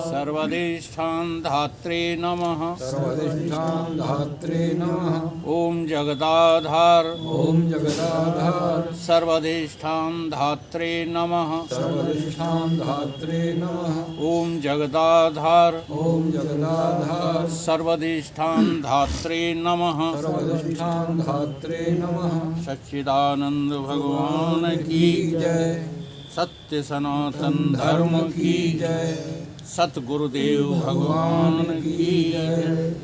सर्वधिष्ठान धात्रे नमः। सर्वधिष्ठान धात्रे नमः। ओम जगदाधार ओम जगदाधार सर्वधिष्ठान धात्रे नमः। सर्वधिष्ठान धात्रे नमः। ओम जगदाधार ओम जगदाधार सर्वधिष्ठान धात्रे नमः। सर्वधिष्ठान धात्रे नमः। सच्चिदानंद भगवान की जय। सत्य सनातन धर्म की जय। सतगुरुदेव भगवान की जय।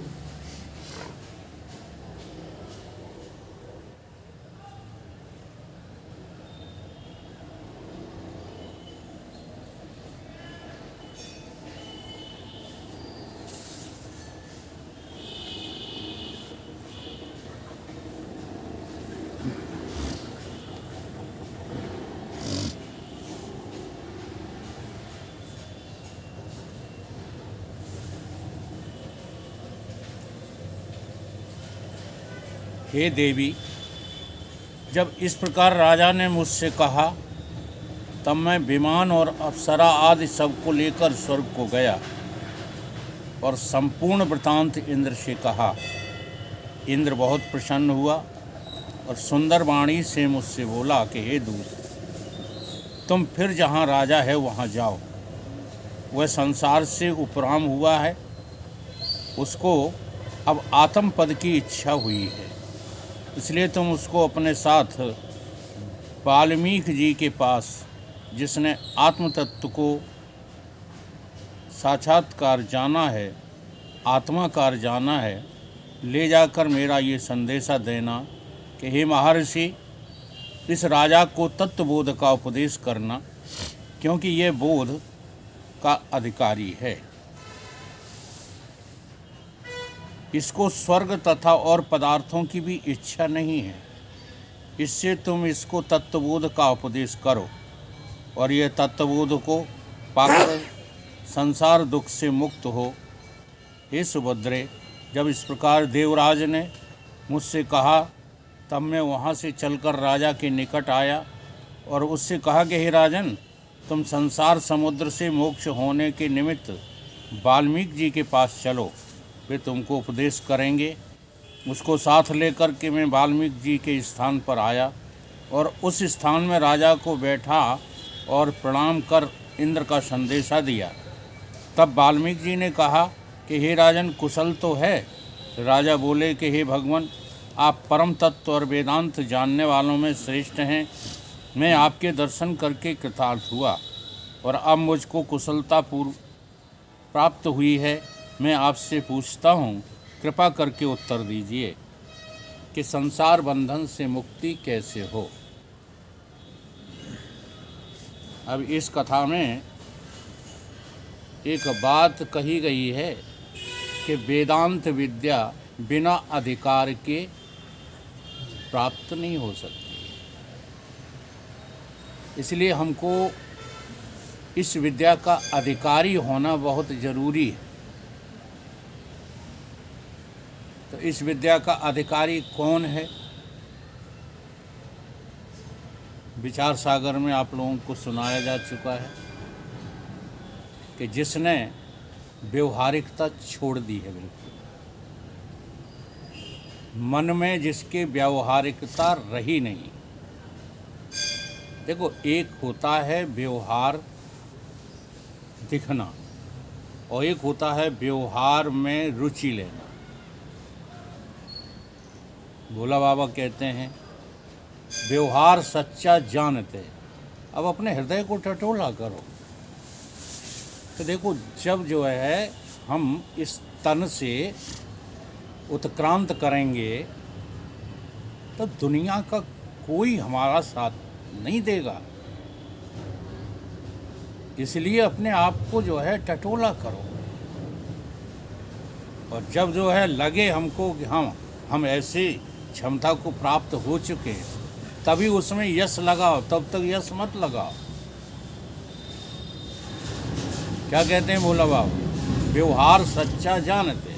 हे देवी, जब इस प्रकार राजा ने मुझसे कहा तब मैं विमान और अप्सरा आदि सबको लेकर स्वर्ग को गया और संपूर्ण वृतांत इंद्र से कहा। इंद्र बहुत प्रसन्न हुआ और सुंदर वाणी से मुझसे बोला कि हे दूत, तुम फिर जहाँ राजा है वहाँ जाओ। वह संसार से उपराम हुआ है, उसको अब आत्म पद की इच्छा हुई है, इसलिए तुम उसको अपने साथ वाल्मीकि जी के पास, जिसने आत्म तत्व को साक्षात्कार जाना है, आत्माकार जाना है, ले जाकर मेरा ये संदेशा देना कि हे महर्षि, इस राजा को तत्वबोध का उपदेश करना, क्योंकि ये बोध का अधिकारी है। इसको स्वर्ग तथा और पदार्थों की भी इच्छा नहीं है, इससे तुम इसको तत्वबोध का उपदेश करो और यह तत्वबोध को पाकर संसार दुख से मुक्त हो। हे सुभद्रे, जब इस प्रकार देवराज ने मुझसे कहा तब मैं वहाँ से चलकर राजा के निकट आया और उससे कहा कि हे राजन, तुम संसार समुद्र से मोक्ष होने के निमित्त वाल्मीकि जी के पास चलो, वे तुमको उपदेश करेंगे। उसको साथ लेकर के मैं वाल्मीकि जी के स्थान पर आया और उस स्थान में राजा को बैठा और प्रणाम कर इंद्र का संदेशा दिया। तब वाल्मीकि जी ने कहा कि हे राजन, कुशल तो है? राजा बोले कि हे भगवान, आप परम तत्व और वेदांत जानने वालों में श्रेष्ठ हैं। मैं आपके दर्शन करके कृतार्थ हुआ और अब मुझको कुशलता पूर्व प्राप्त हुई है। मैं आपसे पूछता हूँ, कृपा करके उत्तर दीजिए कि संसार बंधन से मुक्ति कैसे हो। अब इस कथा में एक बात कही गई है कि वेदांत विद्या बिना अधिकार के प्राप्त नहीं हो सकती, इसलिए हमको इस विद्या का अधिकारी होना बहुत ज़रूरी है। तो इस विद्या का अधिकारी कौन है? विचार सागर में आप लोगों को सुनाया जा चुका है कि जिसने व्यवहारिकता छोड़ दी है, बिल्कुल मन में जिसके व्यवहारिकता रही नहीं। देखो, एक होता है व्यवहार दिखना और एक होता है व्यवहार में रुचि लेना। भोला बाबा कहते हैं, व्यवहार सच्चा जानते। अब अपने हृदय को टटोला करो। तो देखो, जब जो है हम इस तन से उत्क्रांत करेंगे तो दुनिया का कोई हमारा साथ नहीं देगा, इसलिए अपने आप को जो है टटोला करो। और जब जो है लगे हमको कि हम ऐसी क्षमता को प्राप्त हो चुके, तभी उसमें यश लगाओ, तब तक यश मत लगाओ। क्या कहते हैं भोला बाबा? व्यवहार सच्चा जानते।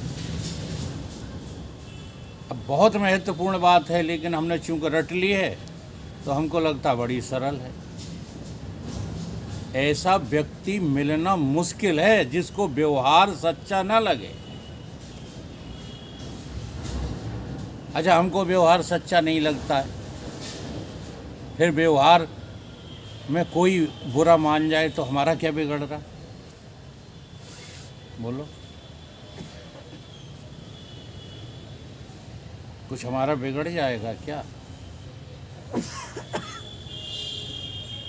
अब बहुत महत्वपूर्ण बात है, लेकिन हमने चूंकि रट ली है तो हमको लगता बड़ी सरल है। ऐसा व्यक्ति मिलना मुश्किल है जिसको व्यवहार सच्चा न लगे। अच्छा, हमको व्यवहार सच्चा नहीं लगता है, फिर व्यवहार में कोई बुरा मान जाए तो हमारा क्या बिगड़ रहा? बोलो, कुछ हमारा बिगड़ जाएगा क्या?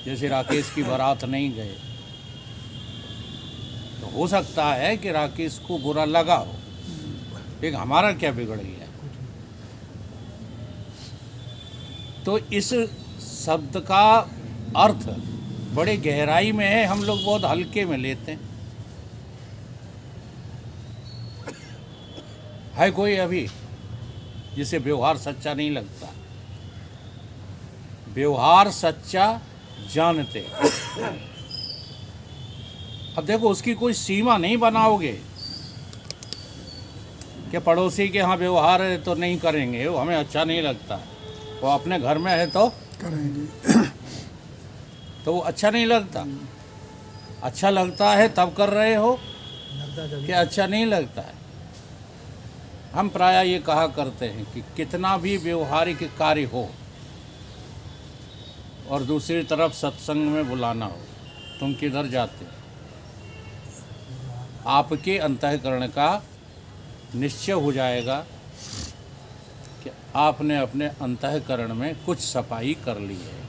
जैसे राकेश की बारात नहीं गए तो हो सकता है कि राकेश को बुरा लगा हो, लेकिन हमारा क्या बिगड़ गया? तो इस शब्द का अर्थ बड़े गहराई में है, हम लोग बहुत हल्के में लेते हैं। है कोई अभी जिसे व्यवहार सच्चा नहीं लगता? व्यवहार सच्चा जानते। अब देखो, उसकी कोई सीमा नहीं बनाओगे कि पड़ोसी के यहाँ व्यवहार है तो नहीं करेंगे, वो हमें अच्छा नहीं लगता। वो अपने घर में है तो करेंगे, तो वो अच्छा नहीं लगता। अच्छा लगता है तब कर रहे हो कि अच्छा नहीं लगता है? हम प्रायः ये कहा करते हैं कि कितना भी व्यवहारिक कार्य हो और दूसरी तरफ सत्संग में बुलाना हो, तुम किधर जाते? आपके अंतःकरण का निश्चय हो जाएगा कि आपने अपने अंतःकरण में कुछ सफाई कर ली है।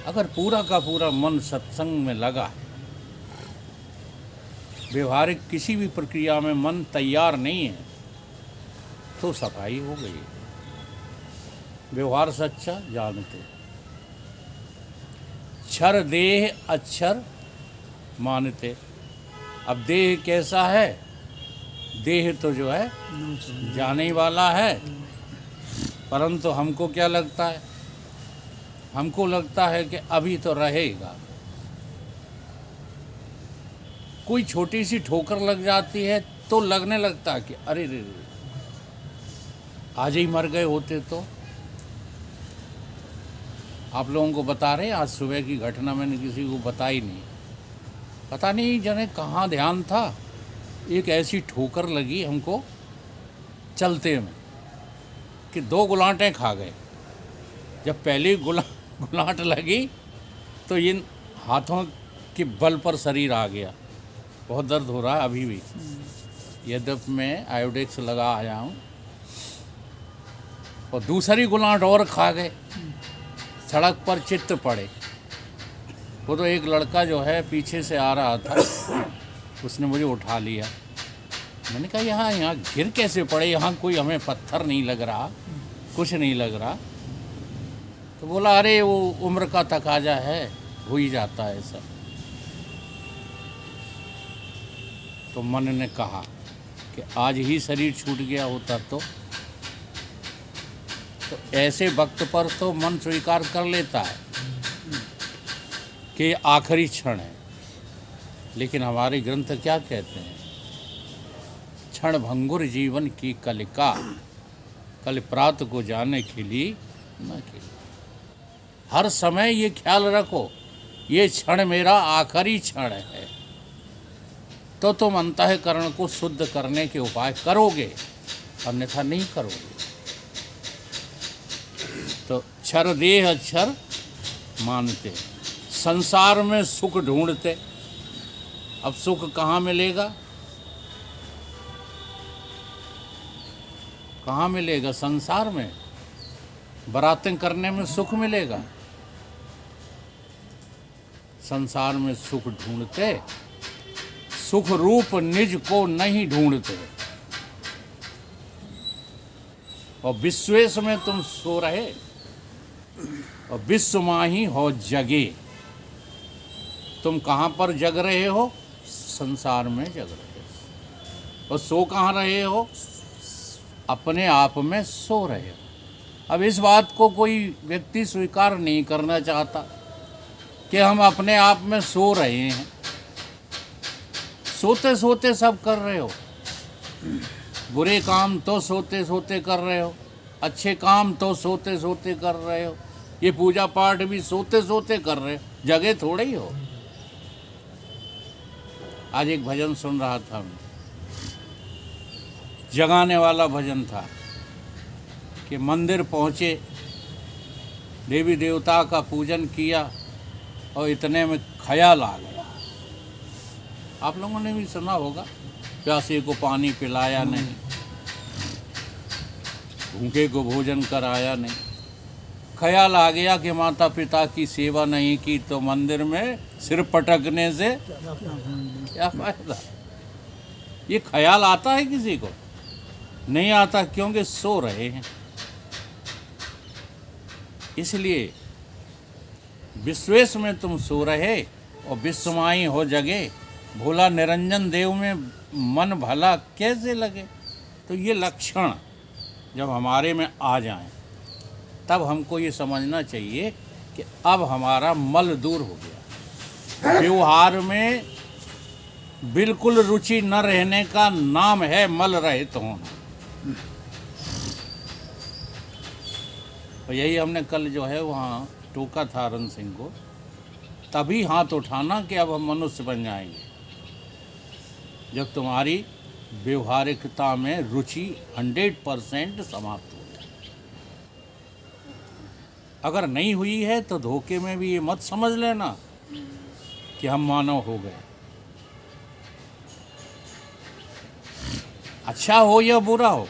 अगर पूरा का पूरा मन सत्संग में लगा है, व्यवहारिक किसी भी प्रक्रिया में मन तैयार नहीं है, तो सफाई हो गई। व्यवहार सच्चा जानते। क्षर देह अक्षर मानते। अब देह कैसा है? देह तो जो है जाने ही वाला है, परंतु हमको क्या लगता है? हमको लगता है कि अभी तो रहेगा। कोई छोटी सी ठोकर लग जाती है तो लगने लगता है कि अरे रे रे, आज ही मर गए होते तो। आप लोगों को बता रहे हैं, आज सुबह की घटना मैंने किसी को बताई नहीं। पता नहीं जाने कहाँ ध्यान था, एक ऐसी ठोकर लगी हमको चलते में कि 2 गुलांटें खा गए। जब पहली गुलांट लगी तो इन हाथों के बल पर शरीर आ गया। बहुत दर्द हो रहा है अभी भी, यद्यपि मैं आयोडेक्स लगा आया हूँ। और दूसरी गुलांट और खा गए, सड़क पर चित्त पड़े। वो तो एक लड़का जो है पीछे से आ रहा था, उसने मुझे उठा लिया। मैंने कहा यहाँ गिर कैसे पड़े? यहाँ कोई हमें पत्थर नहीं लग रहा, कुछ नहीं लग रहा। तो बोला अरे वो उम्र का तकाजा है, हो ही जाता है सब। तो मन ने कहा कि आज ही शरीर छूट गया होता तो ऐसे वक्त पर तो मन स्वीकार कर लेता है कि आखिरी क्षण है। लेकिन हमारे ग्रंथ क्या कहते हैं? क्षण भंगुर जीवन की कलिका, कल प्रात को जाने के लिए न के। हर समय ये ख्याल रखो, ये क्षण मेरा आखिरी क्षण है। तो तुम अंतःकरण को शुद्ध करने के उपाय करोगे, अन्यथा नहीं करोगे। तो क्षर देह अक्षर मानते। संसार में सुख ढूंढते। अब सुख कहाँ मिलेगा? कहाँ मिलेगा? संसार में बारातें करने में सुख मिलेगा? संसार में सुख ढूंढते, सुख रूप निज को नहीं ढूंढते। और विश्वेश में तुम सो रहे और विश्व माही हो जगे। तुम कहाँ पर जग रहे हो? संसार में जग रहे हो। और सो कहाँ रहे हो? अपने आप में सो रहे हो। अब इस बात को कोई व्यक्ति स्वीकार नहीं करना चाहता कि हम अपने आप में सो रहे हैं। सोते सोते सब कर रहे हो। बुरे काम तो सोते सोते कर रहे हो, अच्छे काम तो सोते सोते कर रहे हो। ये पूजा पाठ भी सोते सोते कर रहे, जगह थोड़े ही हो। आज एक भजन सुन रहा था मैं, जगाने वाला भजन था कि मंदिर पहुँचे, देवी देवता का पूजन किया और इतने में ख्याल आ गया। आप लोगों ने भी सुना होगा, प्यासे को पानी पिलाया नहीं, भूखे को भोजन कराया नहीं। ख्याल आ गया कि माता पिता की सेवा नहीं की तो मंदिर में सिर पटकने से क्या फायदा। ये ख्याल आता है किसी को? नहीं आता, क्योंकि सो रहे हैं। इसलिए विश्वेश में तुम सो रहे और विश्वमाई हो जगे, भोला निरंजन देव में मन भला कैसे लगे। तो ये लक्षण जब हमारे में आ जाएं, तब हमको ये समझना चाहिए कि अब हमारा मल दूर हो गया। व्यवहार में बिल्कुल रुचि न रहने का नाम है मल रहित होना। और यही हमने कल जो है वहाँ टोका था अरुण सिंह को, तभी हाथ उठाना कि अब हम मनुष्य बन जाएंगे जब तुम्हारी व्यवहारिकता में रुचि 100% समाप्त हो जाए। अगर नहीं हुई है तो धोखे में भी ये मत समझ लेना कि हम मानव हो गए। अच्छा हो या बुरा हो,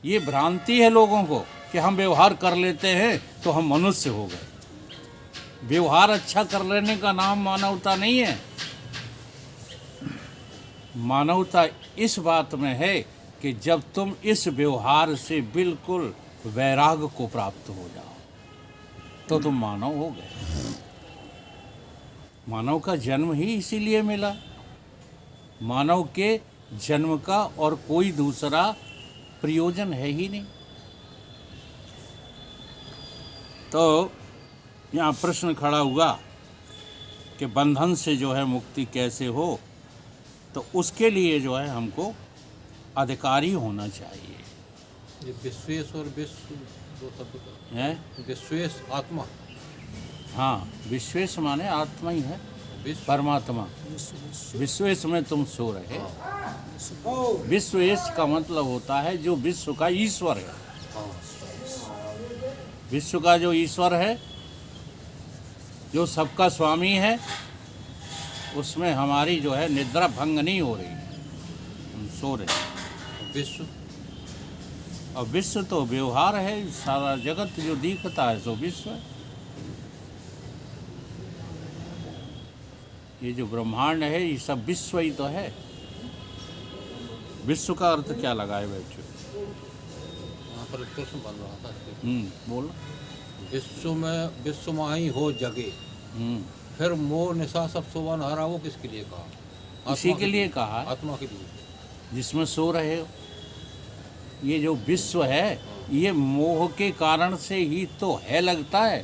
ये भ्रांति है लोगों को कि हम व्यवहार कर लेते हैं तो हम मनुष्य हो गए। व्यवहार अच्छा कर लेने का नाम मानवता नहीं है। मानवता इस बात में है कि जब तुम इस व्यवहार से बिल्कुल वैराग्य को प्राप्त हो जाओ तो तुम मानव हो गए। मानव का जन्म ही इसीलिए मिला। मानव के जन्म का और कोई दूसरा प्रयोजन है ही नहीं। तो यहाँ प्रश्न खड़ा हुआ कि बंधन से जो है मुक्ति कैसे हो, तो उसके लिए जो है हमको अधिकारी होना चाहिए। ये विश्वेश और विश्व दो शब्द का है विश्वेश आत्मा, हाँ, विश्वेश माने आत्मा ही है, विश्व परमात्मा। विश्वेश में तुम सो रहे। विश्वेश का मतलब होता है जो विश्व का ईश्वर है। विश्व का जो ईश्वर है, जो सबका स्वामी है, उसमें हमारी जो है निद्रा भंग नहीं हो रही, हम सो रहे। विश्व और विश्व तो व्यवहार है, सारा जगत जो दिखता है सो विश्व है। ये जो ब्रह्मांड है ये सब विश्व ही तो है। विश्व का अर्थ क्या लगाए बैठे? वहाँ पर एक प्रश्न बन रहा था। बोलो। विश्व में विश्वमाही हो जगे, फिर मोह निशा सब शोभा नहारा, वो किसके लिए कहा? इसी के लिए कहा, आत्मा के लिए, जिसमें सो रहे हो। ये जो विश्व है ये मोह के कारण से ही तो है लगता है।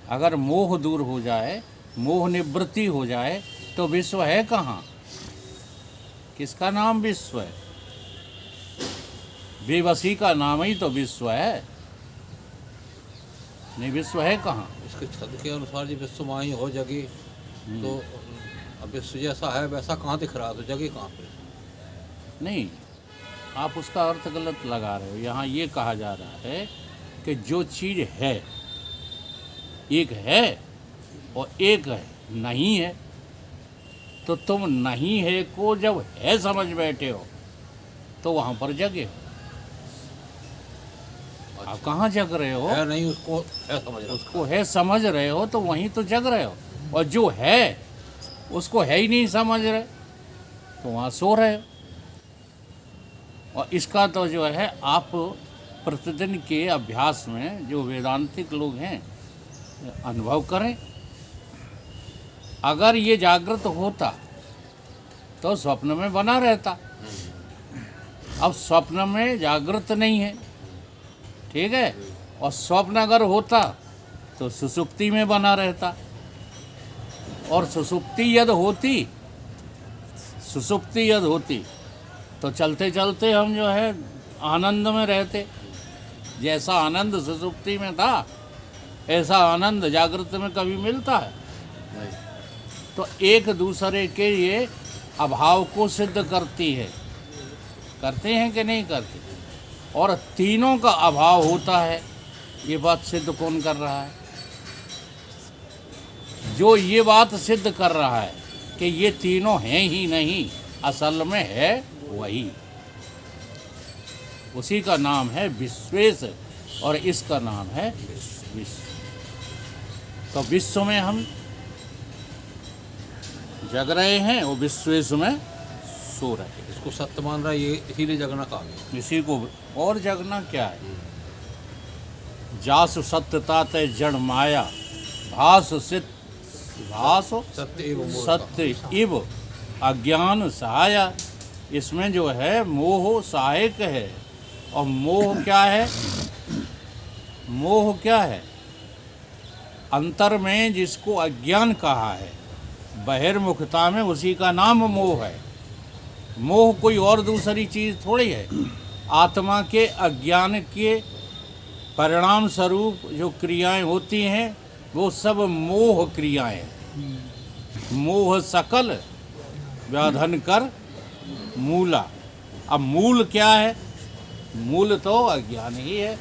अगर मोह दूर हो जाए, मोह निवृत्ति हो जाए तो विश्व है कहाँ? किसका नाम विश्व है? बेबसी का नाम ही तो विश्व है। नहीं, विश्व है कहाँ? इसके छंद के अनुसार जी विश्वमाही हो जगे, तो अब विश्व जैसा है वैसा कहाँ दिख रहा है, तो जगे कहाँ पे? नहीं, आप उसका अर्थ गलत लगा रहे हो। यहाँ ये कहा जा रहा है कि जो चीज़ है, एक है और एक है नहीं है, तो तुम नहीं है को जब है समझ बैठे हो तो वहाँ पर जगे हो। आप कहाँ जग रहे हो? है नहीं, उसको है समझ रहा, उसको है समझ रहे हो तो वहीं तो जग रहे हो। और जो है उसको है ही नहीं समझ रहे तो वहाँ सो रहे हो। और इसका तो जो है आप प्रतिदिन के अभ्यास में जो वेदांतिक लोग हैं अनुभव करें। अगर ये जागृत होता तो स्वप्न में बना रहता। अब स्वप्न में जागृत नहीं है, ठीक है, और स्वप्न अगर होता तो सुसुप्ति में बना रहता। और सुसुप्ति यदि होती तो चलते चलते हम जो है आनंद में रहते। जैसा आनंद सुषुप्ति में था ऐसा आनंद जागृत में कभी मिलता है? नहीं। तो एक दूसरे के ये अभाव को सिद्ध करती है। करते हैं कि नहीं करते? और तीनों का अभाव होता है, ये बात सिद्ध कौन कर रहा है? जो ये बात सिद्ध कर रहा है कि ये तीनों हैं ही नहीं, असल में है वही, उसी का नाम है विश्वेश और इसका नाम है विश्व। तो विश्व में हम जग रहे हैं और विश्वेश में सो रहे हैं। इसको सत्य मान रहा है, ये इसीलिए जगना काम है। इसी को और जगना क्या है? जासु सत्यता तय जड़ माया भास सित भास सत्य एवं मोह सत्य इव अज्ञान सहाया। इसमें जो है मोह सहायक है। और मोह क्या है? मोह क्या है? अंतर में जिसको अज्ञान कहा है, बहिर्मुखता में उसी का नाम मोह है। मोह कोई और दूसरी चीज़ थोड़ी है। आत्मा के अज्ञान के परिणाम स्वरूप जो क्रियाएं होती हैं वो सब मोह क्रियाएं हैं। मोह सकल व्याधन कर मूला। अब मूल क्या है? मूल तो अज्ञान ही है।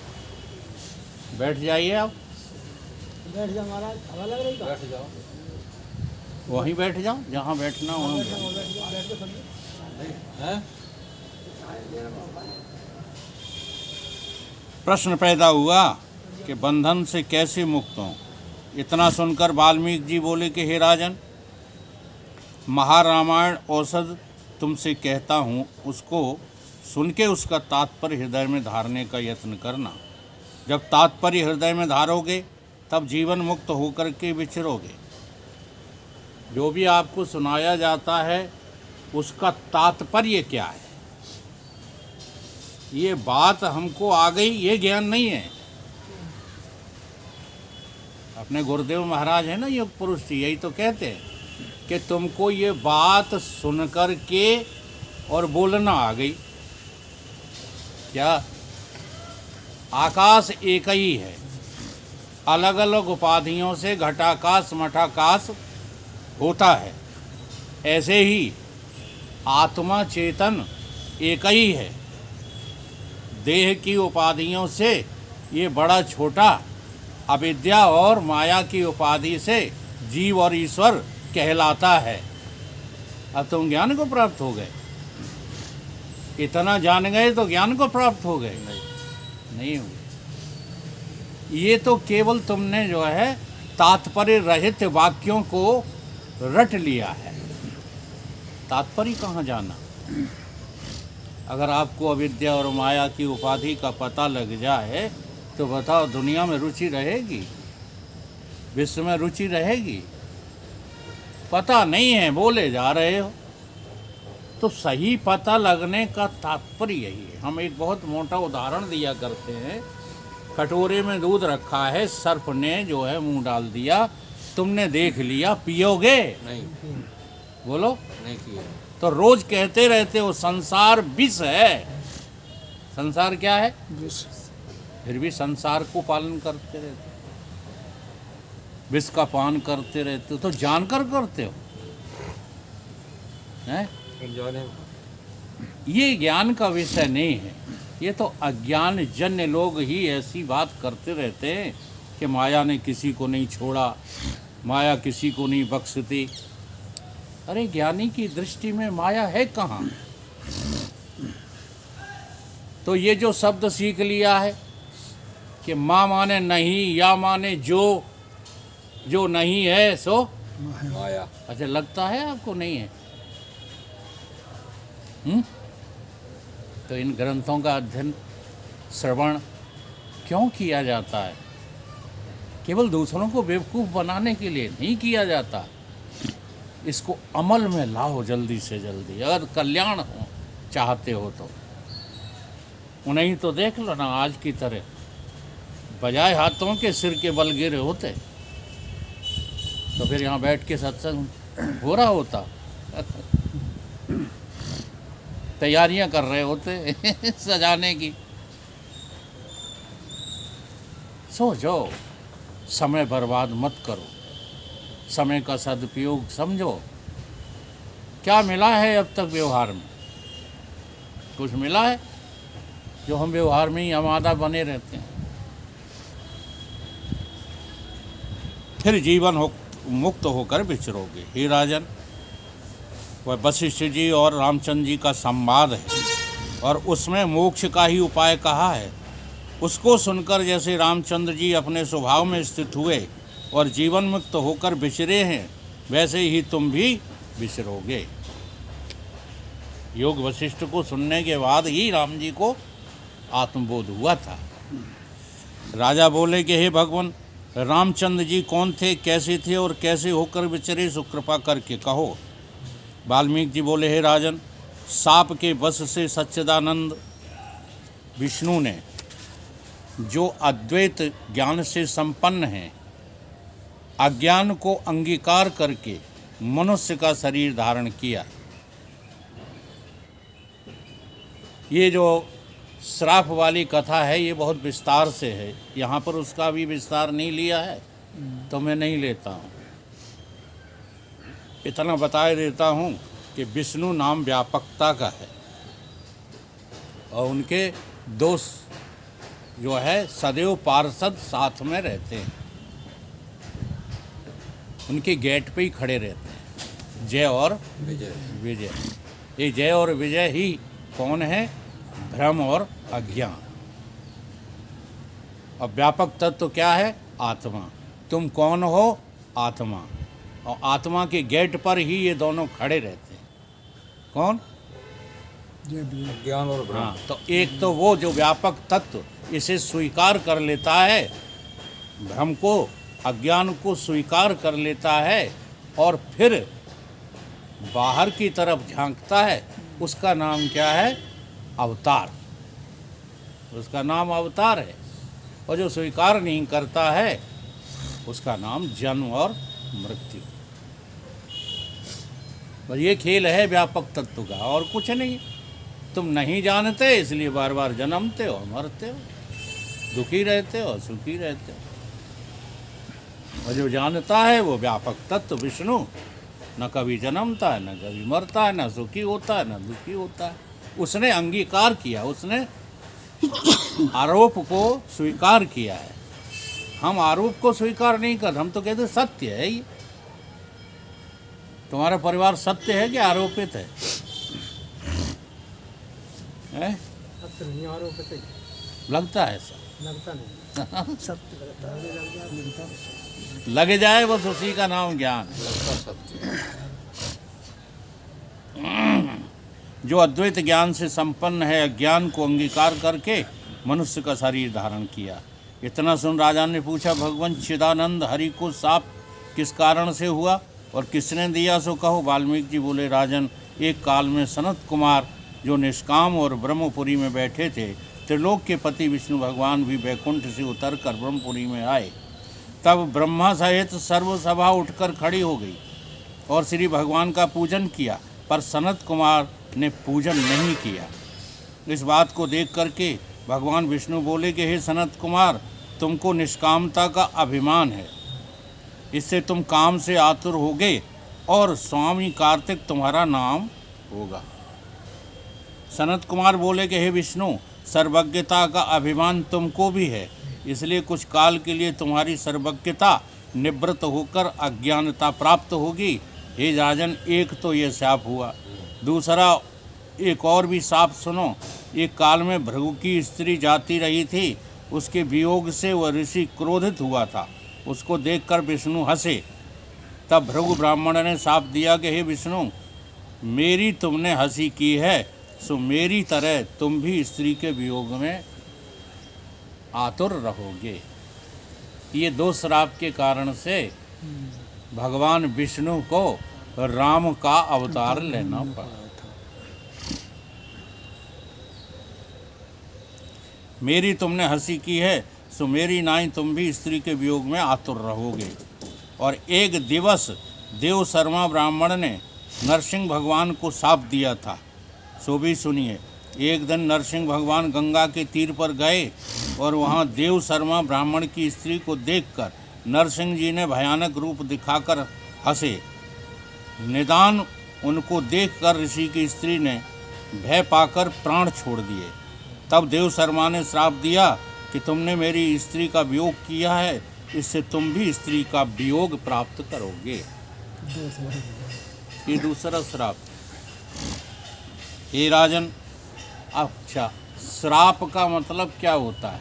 बैठ जाइए आप, बैठ जा महाराज, हवा लग रही का? बैठ जाओ। वहीं बैठ जाओ जहाँ बैठना वहाँ बैठ जाओ। बैठ के सुनिए। हैं? प्रश्न पैदा हुआ कि बंधन से कैसे मुक्त हों। इतना सुनकर वाल्मीकि जी बोले कि हे राजन, महारामायण औषध तुमसे कहता हूँ, उसको सुन के उसका तात्पर्य हृदय में धारने का यत्न करना। जब तात्पर्य हृदय में धारोगे तब जीवन मुक्त होकर के विचरोगे। जो भी आपको सुनाया जाता है उसका तात्पर्य क्या है, ये बात हमको आ गई, ये ज्ञान नहीं है। अपने गुरुदेव महाराज है ना योग पुरुष जी, यही तो कहते हैं कि तुमको ये बात सुन कर के और बोलना आ गई। क्या? आकाश एक ही है, अलग अलग उपाधियों से घटाकाश मठाकाश होता है। ऐसे ही आत्मा चेतन एक ही है। देह की उपाधियों से ये बड़ा छोटा, अविद्या और माया की उपाधि से जीव और ईश्वर कहलाता है। अब तुम ज्ञान को प्राप्त हो गए, इतना जान गए तो ज्ञान को प्राप्त हो गए? नहीं हुए। ये तो केवल तुमने जो है तात्पर्य रहित वाक्यों को रट लिया है। तात्पर्य कहाँ जाना? अगर आपको अविद्या और माया की उपाधि का पता लग जाए तो बताओ, दुनिया में रुचि रहेगी? विश्व में रुचि रहेगी? पता नहीं है, बोले जा रहे हो। तो सही पता लगने का तात्पर्य यही है। हम एक बहुत मोटा उदाहरण दिया करते हैं। कटोरे में दूध रखा है, सर्प ने जो है मुंह डाल दिया, तुमने देख लिया, पियोगे? नहीं, बोलो। नहीं किया। तो रोज कहते रहते हो संसार विष है। संसार क्या है? फिर भी संसार को पालन करते रहते हो, विष का पान करते रहते हो। तो जानकर करते हो हैं? जाने ये ज्ञान का विषय नहीं है। ये तो अज्ञान जन्य लोग ही ऐसी बात करते रहते हैं कि माया ने किसी को नहीं छोड़ा, माया किसी को नहीं बख्शती। अरे ज्ञानी की दृष्टि में माया है कहाँ? तो ये जो शब्द सीख लिया है कि माँ माने नहीं, या माने जो, जो नहीं है सो माया। अच्छा, लगता है आपको नहीं है? तो इन ग्रंथों का अध्ययन श्रवण क्यों किया जाता है? केवल दूसरों को बेवकूफ़ बनाने के लिए नहीं किया जाता। इसको अमल में लाओ जल्दी से जल्दी, अगर कल्याण हो चाहते हो तो। उन्हें तो देख लो ना, आज की तरह बजाय हाथों के सिर के बल गिरे होते तो फिर यहाँ बैठ के सत्संग हो रहा होता। तैयारियां कर रहे होते सजाने की। सो जाओ, समय बर्बाद मत करो, समय का सदुपयोग समझो। क्या मिला है अब तक व्यवहार में? कुछ मिला है? जो हम व्यवहार में ही आमादा बने रहते हैं। फिर जीवन मुक्त होकर विचरोगे। हे राजन, वह वशिष्ठ जी और रामचंद्र जी का संवाद है और उसमें मोक्ष का ही उपाय कहा है। उसको सुनकर जैसे रामचंद्र जी अपने स्वभाव में स्थित हुए और जीवन मुक्त होकर विचरे हैं, वैसे ही तुम भी विचरोगे। योग वशिष्ठ को सुनने के बाद ही राम जी को आत्मबोध हुआ था। राजा बोले कि हे भगवान, रामचंद्र जी कौन थे, कैसे थे और कैसे होकर विचरे, सो कृपा करके कहो। वाल्मीकि जी बोले, हे राजन, साप के वश से सच्चिदानंद विष्णु ने, जो अद्वैत ज्ञान से संपन्न हैं, अज्ञान को अंगीकार करके मनुष्य का शरीर धारण किया। ये जो श्राप वाली कथा है ये बहुत विस्तार से है, यहाँ पर उसका भी विस्तार नहीं लिया है तो मैं नहीं लेता हूँ। इतना बता देता हूँ कि विष्णु नाम व्यापकता का है और उनके दोस्त जो है सदैव पार्षद साथ में रहते हैं, उनके गेट पे ही खड़े रहते हैं, जय और विजय। ये जय और विजय ही कौन है? भ्रम और अज्ञान। और व्यापक तत्व क्या है? आत्मा। तुम कौन हो? आत्मा। और आत्मा के गेट पर ही ये दोनों खड़े रहते हैं। कौन? ज्ञान और भ्रम। हाँ, तो एक तो वो जो व्यापक तत्व इसे स्वीकार कर लेता है, भ्रम को, अज्ञान को स्वीकार कर लेता है और फिर बाहर की तरफ झांकता है, उसका नाम क्या है? अवतार। उसका नाम अवतार है। और जो स्वीकार नहीं करता है उसका नाम जन्म और मृत्यु। और ये खेल है व्यापक तत्व का और कुछ नहीं। तुम नहीं जानते इसलिए बार बार जन्मते हो, मरते हो, दुखी रहते हो, सुखी रहते हो। और जो जानता है वो व्यापक तत्व विष्णु न कभी जन्मता है, न कभी मरता है, न सुखी होता है, न दुखी होता है। उसने अंगीकार किया, उसने आरोप को स्वीकार किया है। हम आरोप को स्वीकार नहीं करते, हम तो कहते सत्य है ये। तुम्हारा परिवार सत्य है कि आरोपित है? सत्य नहीं, आरोपित है। लगता है ऐसा? लगता नहीं। सत्य लगता है। लग जाए बस उसी का नाम ज्ञान। जो अद्वैत ज्ञान से संपन्न है, अज्ञान को अंगीकार करके मनुष्य का शरीर धारण किया। इतना सुन राजा ने पूछा, भगवान चिदानंद हरि को शाप किस कारण से हुआ और किसने दिया, सो कहो। वाल्मीकि जी बोले, राजन, एक काल में सनत कुमार जो निष्काम और ब्रह्मपुरी में बैठे थे, त्रिलोक के पति विष्णु भगवान भी वैकुंठ से उतरकर ब्रह्मपुरी में आए। तब ब्रह्मा सहित सर्व सभा उठकर खड़ी हो गई और श्री भगवान का पूजन किया, पर सनत कुमार ने पूजन नहीं किया। इस बात को देख करके भगवान विष्णु बोले कि हे सनत कुमार, तुमको निष्कामता का अभिमान है, इससे तुम काम से आतुर होगे और स्वामी कार्तिक तुम्हारा नाम होगा। सनत कुमार बोले कि हे विष्णु, सर्वज्ञता का अभिमान तुमको भी है, इसलिए कुछ काल के लिए तुम्हारी सर्वज्ञता निवृत्त होकर अज्ञानता प्राप्त होगी। हे राजन, एक तो ये शाप हुआ, दूसरा एक और भी शाप सुनो। एक काल में भृगु की स्त्री जाती रही थी, उसके वियोग से वह ऋषि क्रोधित हुआ था। उसको देखकर विष्णु हंसे। तब भृगु ब्राह्मण ने शाप दिया कि हे विष्णु, मेरी तुमने हंसी की है, सो मेरी तरह तुम भी स्त्री के वियोग में आतुर रहोगे। ये दो श्राप के कारण से भगवान विष्णु को राम का अवतार लेना पड़ा। मेरी तुमने हंसी की है, सो मेरी नाई तुम भी स्त्री के वियोग में आतुर रहोगे। और एक दिवस देव शर्मा ब्राह्मण ने नरसिंह भगवान को शाप दिया था, सो भी सुनिए। एक दिन नरसिंह भगवान गंगा के तीर पर गए और वहाँ देव शर्मा ब्राह्मण की स्त्री को देखकर नरसिंह जी ने भयानक रूप दिखाकर हंसे। निदान उनको देखकर ऋषि की स्त्री ने भय पाकर प्राण छोड़ दिए। तब देव शर्मा ने श्राप दिया कि तुमने मेरी स्त्री का वियोग किया है, इससे तुम भी स्त्री का वियोग प्राप्त करोगे। ये दूसरा श्राप। हे राजन, अच्छा, श्राप का मतलब क्या होता है?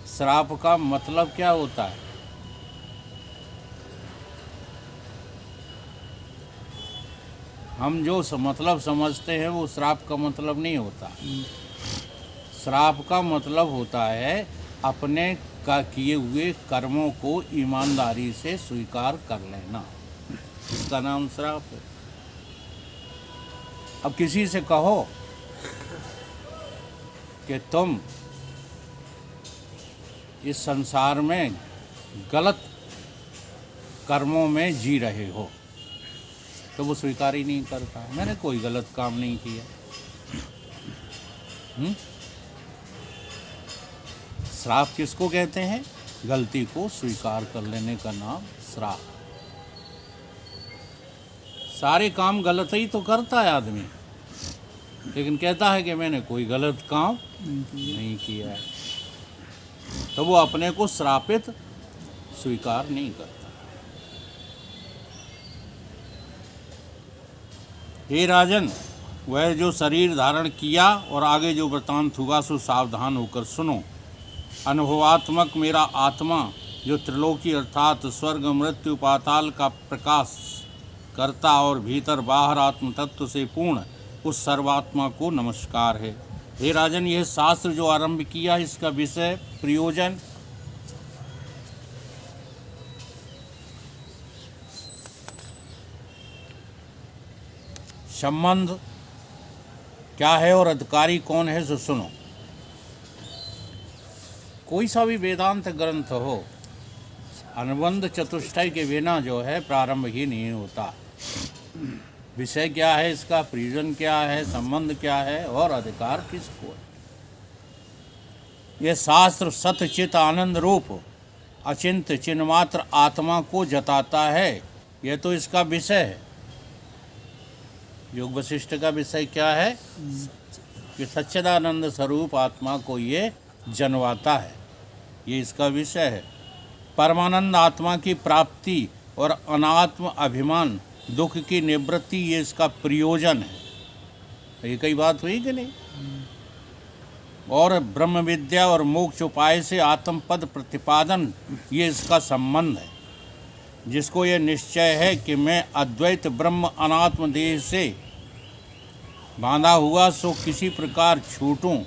श्राप का मतलब क्या होता है? हम जो मतलब समझते हैं वो श्राप का मतलब नहीं होता। श्राप का मतलब होता है अपने का किए हुए कर्मों को ईमानदारी से स्वीकार कर लेना, इसका नाम श्राप है। अब किसी से कहो कि तुम इस संसार में गलत कर्मों में जी रहे हो, तो वो स्वीकार ही नहीं करता। मैंने कोई गलत काम नहीं किया। श्राप किसको कहते हैं? गलती को स्वीकार कर लेने का नाम श्राप। सारे काम गलत ही तो करता है आदमी, लेकिन कहता है कि मैंने कोई गलत काम नहीं किया है, तो वो अपने को श्रापित स्वीकार नहीं करता। हे राजन, वह जो शरीर धारण किया और आगे जो वृतांत हुआ सो सावधान होकर सुनो। अनुभवात्मक मेरा आत्मा जो त्रिलोकी अर्थात स्वर्ग मृत्यु पाताल का प्रकाश करता और भीतर बाहर आत्म तत्व से पूर्ण उस सर्वात्मा को नमस्कार है। हे राजन, यह शास्त्र जो आरंभ किया इसका विषय, प्रयोजन, संबंध क्या है और अधिकारी कौन है, सो सुनो। कोई सा भी वेदांत ग्रंथ हो, अनुबंध चतुष्टय के बिना जो है प्रारंभ ही नहीं होता। विषय क्या है इसका, प्रयोजन क्या है, संबंध क्या है और अधिकार किसको है। यह शास्त्र सत्य चित आनंद रूप अचिंत चिन्मात्र आत्मा को जताता है। यह तो इसका विषय है। योग वशिष्ठ का विषय क्या है कि सच्चिदानंद स्वरूप आत्मा को ये जनवाता है, ये इसका विषय है। परमानंद आत्मा की प्राप्ति और अनात्म अभिमान दुख की निवृत्ति, ये इसका प्रयोजन है। ये कई बात हुई कि नहीं? और ब्रह्म विद्या और मोक्ष उपाय से आत्मपद प्रतिपादन, ये इसका संबंध है। जिसको ये निश्चय है कि मैं अद्वैत ब्रह्म अनात्म देह से बांधा हुआ सो किसी प्रकार छूटूं,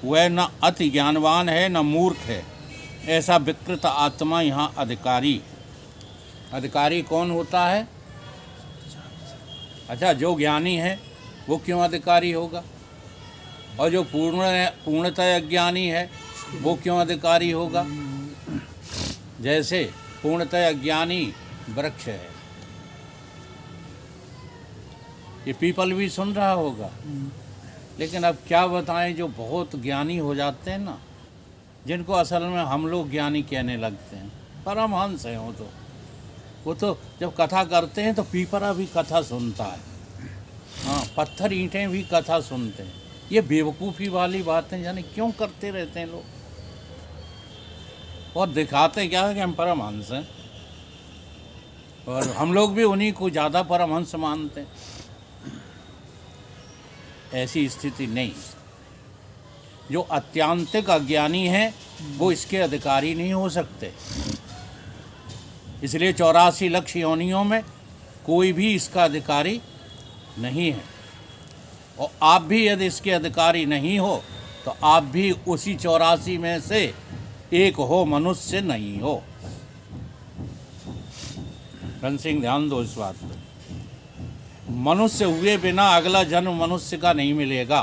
वह न अति ज्ञानवान है न मूर्ख है। ऐसा विकृत आत्मा यहाँ अधिकारी है। अधिकारी कौन होता है? अच्छा, जो ज्ञानी है वो क्यों अधिकारी होगा? और जो पूर्णतः अज्ञानी है वो क्यों अधिकारी होगा? जैसे पूर्णतः अज्ञानी वृक्ष है, ये पीपल भी सुन रहा होगा, लेकिन अब क्या बताएं, जो बहुत ज्ञानी हो जाते हैं ना, जिनको असल में हम लोग ज्ञानी कहने लगते हैं, परमहंस हैं वो तो जब कथा करते हैं तो पीपरा भी कथा सुनता है, हाँ, पत्थर ईंटें भी कथा सुनते हैं। ये बेवकूफ़ी वाली बातें जाने क्यों करते रहते हैं लोग, और दिखाते क्या है कि हम परमहंस हैं, और हम लोग भी उन्हीं को ज़्यादा परमहंस मानते हैं। ऐसी स्थिति नहीं। जो अत्यांतिक अज्ञानी है वो इसके अधिकारी नहीं हो सकते। इसलिए 84 लाख योनियों में कोई भी इसका अधिकारी नहीं है, और आप भी यदि इसके अधिकारी नहीं हो तो आप भी उसी 84 में से एक हो, मनुष्य नहीं हो। रन सिंह, ध्यान दो इस बात पर। मनुष्य हुए बिना अगला जन्म मनुष्य का नहीं मिलेगा,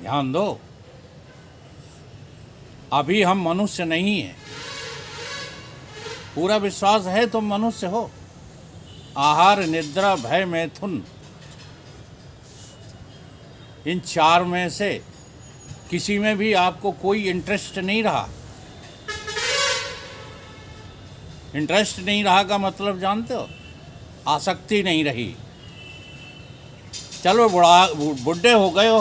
ध्यान दो। अभी हम मनुष्य नहीं हैं। पूरा विश्वास है तुम मनुष्य हो, आहार, निद्रा, भय, मैथुन, इन 4 में से किसी में भी आपको कोई इंटरेस्ट नहीं रहा। इंटरेस्ट नहीं रहा का मतलब जानते हो? आसक्ति नहीं रही। चलो बुढ़े हो गए हो,